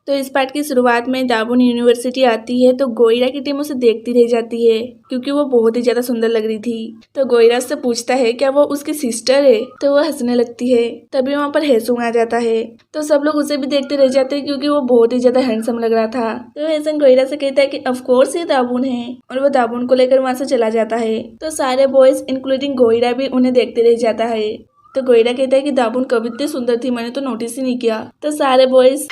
तो इस पार्ट की शुरुआत में दाबून यूनिवर्सिटी आती है तो गोइरा की टीम उसे देखती रह जाती है क्योंकि वो बहुत ही ज्यादा सुंदर लग रही थी। तो गोइरा उससे पूछता है क्या वो उसकी सिस्टर है, तो वो हंसने लगती है। तभी वहाँ पर हेसुंग आ जाता है तो सब लोग उसे भी देखते रह जाते हैं क्योंकि वो बहुत ही ज्यादा हैंडसम लग रहा था। तो हेसुंग गोइरा से कहता है कि ऑफ कोर्स ये दाबून है और वो दाबून को लेकर वहाँ से चला जाता है। तो सारे बॉयज इंक्लूडिंग गोइरा भी उन्हें देखते रह जाता है। तो गोइरा कहता है कि दाबून कब इतनी सुंदर थी, मैंने तो नोटिस ही नहीं किया। तो सारे बॉयज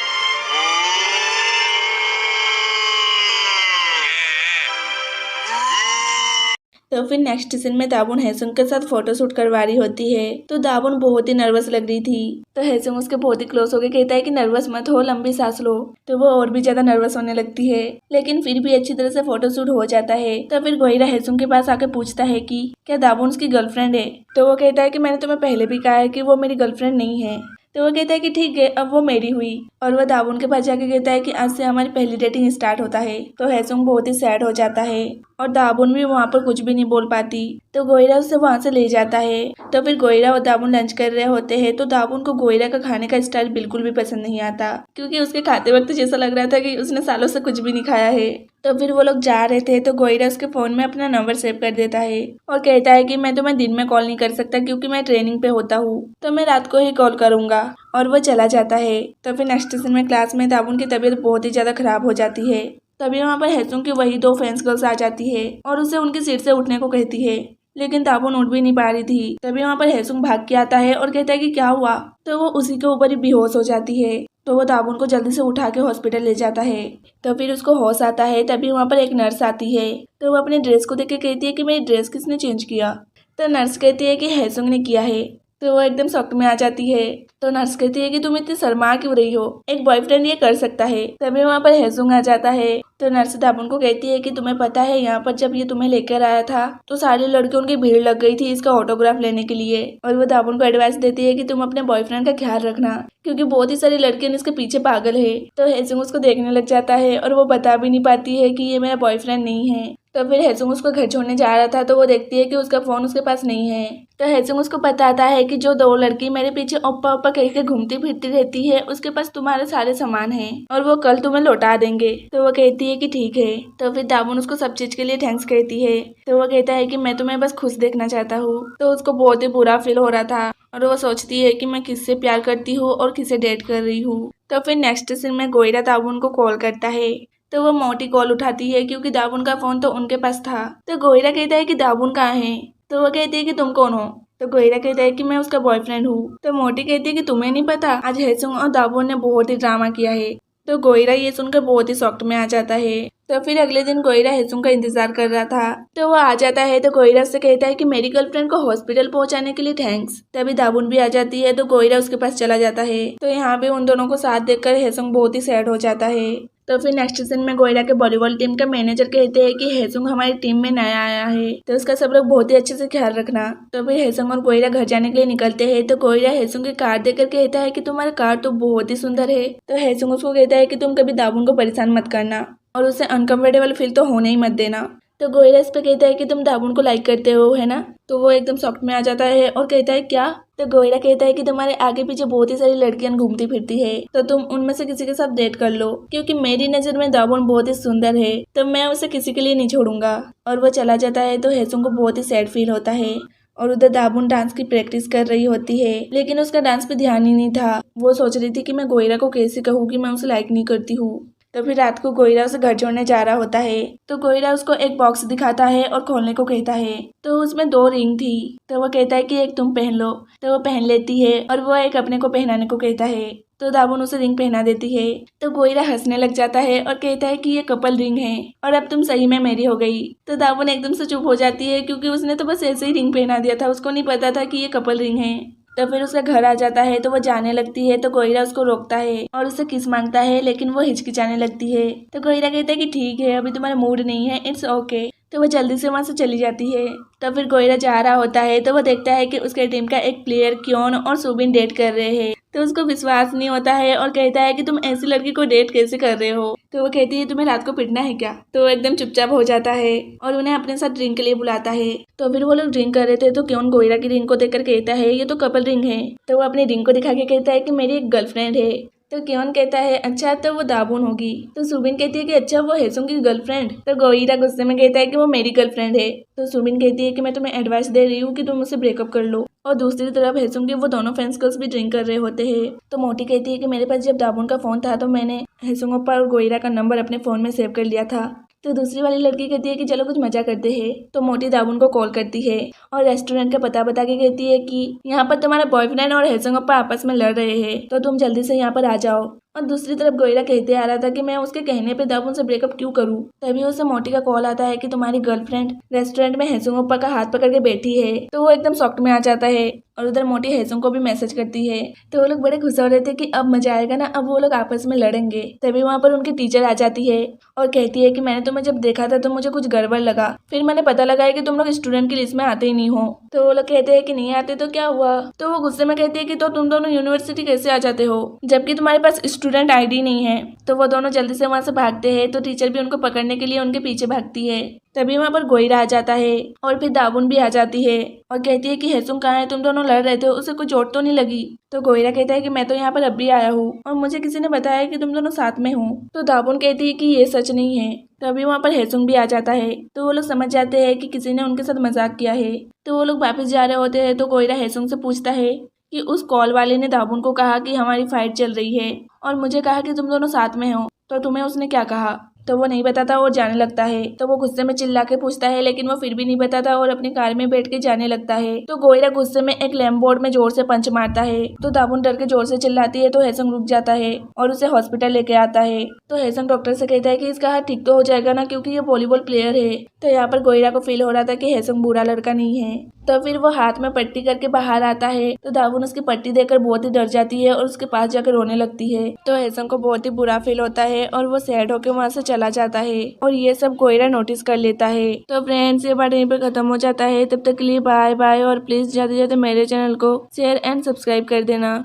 तो फिर नेक्स्ट सीन में दाबून हेसुंग के साथ फोटोशूट करवा रही होती है। तो दाबून बहुत ही नर्वस लग रही थी। तो हेसुंग उसके बहुत ही क्लोज होकर कहता है कि नर्वस मत हो, लंबी सांस लो। तो वो और भी ज्यादा नर्वस होने लगती है लेकिन फिर भी अच्छी तरह से फोटोशूट हो जाता है। तो फिर गोइरा हेसुंग के पास आके पूछता है कि क्या दाबून उसकी गर्लफ्रेंड है। तो वो कहता है कि मैंने तुम्हें पहले भी कहा है कि वो मेरी गर्लफ्रेंड नहीं है। तो वो कहता है कि ठीक है, अब वो मेरी हुई। और वह दाबून के पास जाके कहता है कि आज से हमारी पहली डेटिंग स्टार्ट होता है। तो हेसुंग बहुत ही सैड हो जाता है और दाबून भी वहाँ पर कुछ भी नहीं बोल पाती। तो गोइरा उसे वहाँ से ले जाता है। तो फिर गोइरा और दाबून लंच कर रहे होते हैं। तो दाबून को गोइरा का खाने का स्टाइल बिल्कुल भी पसंद नहीं आता क्योंकि उसके खाते वक्त जैसा लग रहा था कि उसने सालों से कुछ भी नहीं खाया है। तो फिर वो लोग जा रहे थे तो गोइरा उसके फोन में अपना नंबर सेव कर देता है और कहता है कि मैं तुम्हें दिन में कॉल नहीं कर सकता क्योंकि मैं ट्रेनिंग पे होता हूँ, तो मैं रात को ही कॉल करूंगा। और वो चला जाता है। तो फिर नेक्स्ट सीन में क्लास में दाबून की तबीयत बहुत ही ज्यादा खराब हो जाती है। तभी वहाँ पर हेसुंग की वही 2 फ्रेंड्स गर्ल्स आ जाती है और उसे उनकी सीट से उठने को कहती है लेकिन दाबून उठ भी नहीं पा रही थी। तभी वहाँ पर हेसुंग भाग के आता है और कहता है कि क्या हुआ। तो वो उसी के ऊपर ही बेहोश हो जाती है। तो वो दाबून को जल्दी से उठा के हॉस्पिटल ले जाता है। तो फिर उसको होश आता है। तभी वहाँ पर एक नर्स आती है। तो वो अपने ड्रेस को देख के कहती है कि मेरी ड्रेस किसने चेंज किया। तो नर्स कहती है कि हेसुंग ने किया है। तो वो एकदम शॉक में आ जाती है। तो नर्स कहती है कि तुम इतनी शर्मा क्यों रही हो, एक बॉयफ्रेंड ये कर सकता है। तभी वहाँ पर हेसुंग आ जाता है। तो नर्स दाबून को कहती है कि तुम्हें पता है यहाँ पर जब ये तुम्हें लेकर आया था तो सारे लड़कियों की भीड़ लग गई थी इसका ऑटोग्राफ लेने के लिए। और वो दाबून को एडवाइस देती है कि तुम अपने बॉयफ्रेंड का ख्याल रखना क्योंकि बहुत ही सारी लड़कियां इसके पीछे पागल है। तो हेसुंग उसको देखने लग जाता है और वो बता भी नहीं पाती है कि ये मेरा बॉयफ्रेंड नहीं है। तो फिर हेसुंग उसको घर छोड़ने जा रहा था तो वो देखती है कि उसका फोन उसके पास नहीं है। तो हेसुंग उसको बताता है कि जो 2 लड़की मेरे पीछे ओप्पा ओप्पा कह के घूमती फिरती रहती है उसके पास तुम्हारे सारे सामान हैं और वो कल तुम्हें लौटा देंगे। तो वो कहती है कि ठीक है। तो फिर दाबून उसको सब चीज के लिए थैंक्स कहती है। तो वो कहता है कि मैं तुम्हें बस खुश देखना चाहता हूँ। तो उसको बहुत ही बुरा फील हो रहा था और वो सोचती है कि मैं किससे प्यार करती हूँ और किसे डेट कर रही हूँ। तो फिर नेक्स्ट सीन में गोइरा दाबून को कॉल करता है। तो वो मोटी कॉल उठाती है क्योंकि दाबून का फोन तो उनके पास था। तो गोइरा कहता है कि दाबून कहाँ है। तो वो कहती है कि तुम कौन हो। तो गोइरा कहता है कि मैं उसका बॉयफ्रेंड हूँ। तो मोटी कहती है कि तुम्हें नहीं पता, आज हेसुंग और दाबून ने बहुत ही ड्रामा किया है। तो गोइरा ये सुनकर बहुत ही शॉक्ड में आ जाता है। तो फिर अगले दिन गोइरा हेसुंग का इंतजार कर रहा था। तो वो आ जाता है तो गोइरा से कहता है कि मेरी गर्लफ्रेंड को हॉस्पिटल पहुंचाने के लिए थैंक्स। तभी दाबून भी आ जाती है तो गोइरा उसके पास चला जाता है। तो यहाँ पे उन दोनों को साथ देखकर हेसुंग बहुत ही सैड हो जाता है। तो फिर नेक्स्ट सीन में गोइरा के वॉलीबॉल टीम का मैनेजर कहते हैं कि हेसुंग हमारी टीम में नया आया है तो उसका सब लोग बहुत ही अच्छे से ख्याल रखना। तो फिर हेसुंग और गोइरा घर जाने के लिए निकलते हैं। तो गोइरा हेसुंग की कार देखकर कहता है कि तुम्हारा कार तो बहुत ही सुंदर है। तो हेसुंग उसको कहता है कि तुम कभी दाबून को परेशान मत करना और उसे अनकंफर्टेबल फील तो होने ही मत देना। तो गोइरा इस पे कहता है कि तुम दाबून को लाइक करते हो है ना। तो वो एकदम शॉक में आ जाता है और कहता है क्या। तो गोइरा कहता है कि तुम्हारे आगे पीछे बहुत ही सारी लड़कियां घूमती फिरती है तो तुम उनमें से किसी के साथ डेट कर लो क्योंकि मेरी नजर में दाबून बहुत ही सुंदर है तो मैं उसे किसी के लिए नहीं छोड़ूंगा। और वो चला जाता है। तो हेसुंग को बहुत ही सैड फील होता है और उधर दाबून डांस की प्रैक्टिस कर रही होती है लेकिन उसका डांस पे ध्यान ही नहीं था। वो सोच रही थी कि मैं गोइरा को कैसे कहूँ कि मैं उसे लाइक नहीं करती हूँ। तो फिर रात को गोइरा उसे घर छोड़ने जा रहा होता है। तो गोइरा उसको एक बॉक्स दिखाता है और खोलने को कहता है। तो उसमें 2 रिंग थी। तो वो कहता है कि एक तुम पहन लो। तो वो पहन लेती है और वो एक अपने को पहनाने को कहता है। तो दाबून उसे रिंग पहना देती है। तो गोइरा हंसने लग जाता है और कहता है कि ये कपल रिंग है और अब तुम सही में मेरी हो गई। तो दाबून एकदम से चुप हो जाती है क्योंकि उसने तो बस ऐसे ही रिंग पहना दिया था, उसको नहीं पता था कि ये कपल रिंग है। तो फिर उसका घर आ जाता है तो वो जाने लगती है। तो गोइरा उसको रोकता है और उससे किस मांगता है लेकिन वो हिचकिचाने लगती है। तो गोइरा कहता है कि ठीक है, अभी तुम्हारा मूड नहीं है, इट्स ओके। तो वो जल्दी से वहां से चली जाती है। तो फिर गोइरा जा रहा होता है तो वो देखता है कि उसके टीम का एक प्लेयर क्योन और सुबिन डेट कर रहे हैं। तो उसको विश्वास नहीं होता है और कहता है कि तुम ऐसी लड़की को डेट कैसे कर रहे हो। तो वो कहती है तुम्हें रात को पिटना है क्या। तो वो एकदम चुपचाप हो जाता है और उन्हें अपने साथ ड्रिंक के लिए बुलाता है। तो फिर वो लोग ड्रिंक कर रहे थे तो क्योन गोइरा की रिंग को देखकर कहता है ये तो कपल रिंग है। तो वो अपनी रिंग को दिखा के कहता है कि मेरी एक गर्लफ्रेंड है। तो क्योन कहता है अच्छा तो वो दाबून होगी। तो सुबिन कहती है कि अच्छा वो हेसुंग की गर्लफ्रेंड। तो गोईरा गुस्से में कहता है कि वो मेरी गर्लफ्रेंड है। तो सुबिन कहती है कि मैं तुम्हें एडवाइस दे रही हूँ कि तुम उससे ब्रेकअप कर लो। और दूसरी तरफ हेसुंग के वो दोनों फ्रेंड्स गर्ल्स भी ड्रिंक कर रहे होते हैं। तो मोटी कहती है कि मेरे पास जब दाबून का फोन था तो मैंने हेसुंग ओप्पा और गोईरा का नंबर अपने फोन में सेव कर लिया था। तो दूसरी वाली लड़की कहती है कि चलो कुछ मजा करते हैं। तो मोटी दाबून को कॉल करती है और रेस्टोरेंट का पता बता के कहती है कि यहाँ पर तुम्हारा बॉयफ्रेंड और हेसुंग ओप्पा आपस में लड़ रहे हैं, तो तुम जल्दी से यहाँ पर आ जाओ। और दूसरी तरफ गोईरा कहते आ रहा था कि मैं उसके कहने पे दाबून से ब्रेकअप क्यों करूं। तभी उसे मोटी का कॉल आता है कि तुम्हारी गर्लफ्रेंड रेस्टोरेंट में हेसुंग ओप्पा का हाथ पकड़ के बैठी है। तो वो एकदम शॉक में आ जाता है और उधर मोटी हेसुंग को भी मैसेज करती है। तो वो लोग बड़े खुश हो रहे थे कि अब मजा आएगा ना, अब वो लोग आपस में लड़ेंगे। तभी वहाँ पर उनकी टीचर आ जाती है और कहती है कि मैंने तुम्हें जब देखा था तो मुझे कुछ गड़बड़ लगा, फिर मैंने पता लगाया कि तुम लोग स्टूडेंट की लिस्ट में आते ही नहीं हो। तो वो लोग कहते हैं कि नहीं आते तो क्या हुआ। तो वो गुस्से में कहती है कि तो तुम दोनों यूनिवर्सिटी कैसे आ जाते हो जबकि तुम्हारे पास स्टूडेंट आईडी नहीं है। तो वो दोनों जल्दी से वहां से भागते हैं। तो टीचर भी उनको पकड़ने के लिए उनके पीछे भागती है। तभी वहां पर गोईरा आ जाता है और फिर दाबून भी आ जाती है और कहती है कि हेसुंग कहाँ है, तुम दोनों लड़ रहे थे, उसे कुछ चोट तो नहीं लगी। तो गोईरा कहता है कि मैं तो यहाँ पर अभी आया हूँ और मुझे किसी ने बताया कि तुम दोनों साथ में हो। तो दाबून कहती है कि ये सच नहीं है। तभी वहाँ पर हेसुंग भी आ जाता है। तो वो लोग समझ जाते हैं कि किसी ने उनके साथ मजाक किया है। तो वो लोग वापस जा रहे होते हैं। तो गोईरा हेसुंग से पूछता है कि उस कॉल वाले ने दाबून को कहा कि हमारी फाइट चल रही है और मुझे कहा कि तुम दोनों साथ में हो, तो तुम्हें उसने क्या कहा। तो वो नहीं बताता और जाने लगता है। तो वो गुस्से में चिल्ला के पूछता है लेकिन वो फिर भी नहीं बताता और अपनी कार में बैठ के जाने लगता है। तो गोईरा गुस्से में एक लैम्प बोर्ड में जोर से पंच मारता है। तो दाबून डर के जोर से चिल्लाती है। तो हेसुंग रुक जाता है और उसे हॉस्पिटल लेके आता है। तो हेसुंग डॉक्टर से कहता है कि इसका हाथ ठीक तो हो जाएगा ना, क्योंकि ये वॉलीबॉल प्लेयर है। तो यहाँ पर गोईरा को फील हो रहा था कि हेसुंग बुरा लड़का नहीं है। तो फिर वो हाथ में पट्टी करके बाहर आता है। तो दाबून उसकी पट्टी देखकर बहुत ही डर जाती है और उसके पास जाकर रोने लगती है। तो हेसुंग को बहुत ही बुरा फील होता है और वो सैड होकर वहां से चला जाता है और ये सब गोईरा नोटिस कर लेता है। तो फ्रेंड्स ये पार्ट यहीं पर खत्म हो जाता है। तब तक के लिए बाय बाय और प्लीज जाते जाते मेरे चैनल को शेयर एंड सब्सक्राइब कर देना।